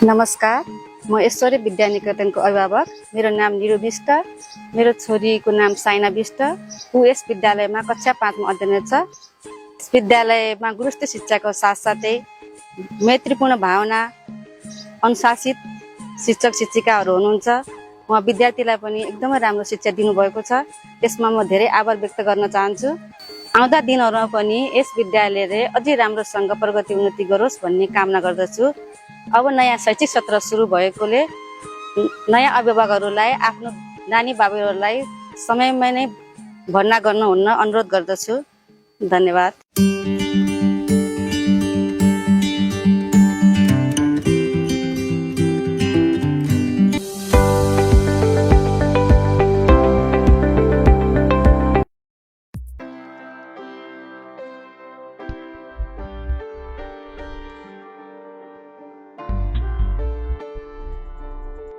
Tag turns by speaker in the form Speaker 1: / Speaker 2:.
Speaker 1: नमस्कार, म ऐश्वर्य विद्यानिकेतनको अभिभावक। मेरो नाम निरु विष्ट। मेरो छोरीको नाम साइना विष्ट। ऊ यस विद्यालयमा कक्षा 5 मा अध्ययनरत छ। यस विद्यालयमा गुरुस्थ शिक्षाको साथसाथै मैत्रीपूर्ण भावना, अनुशासित शिक्षक शिक्षिकाहरू हुनुहुन्छ। उहाँ विद्यार्थीलाई पनि एकदमै राम्रो शिक्षा दिनुभएको छ। त्यसमा म धेरै आभार व्यक्त गर्न चाहन्छु। आउँदा दिनहरूमा पनि यस विद्यालयले अझै राम्रोसँग प्रगति उन्नति गरोस् भन्ने कामना गर्दछु। अब नयाँ शैक्षिक सत्र सुरु भएकोले नयाँ अभिभावकहरूलाई आफ्नो नानी बाबुहरूलाई समयमै नै भर्ना गर्नुहुन अनुरोध गर्दछु। धन्यवाद।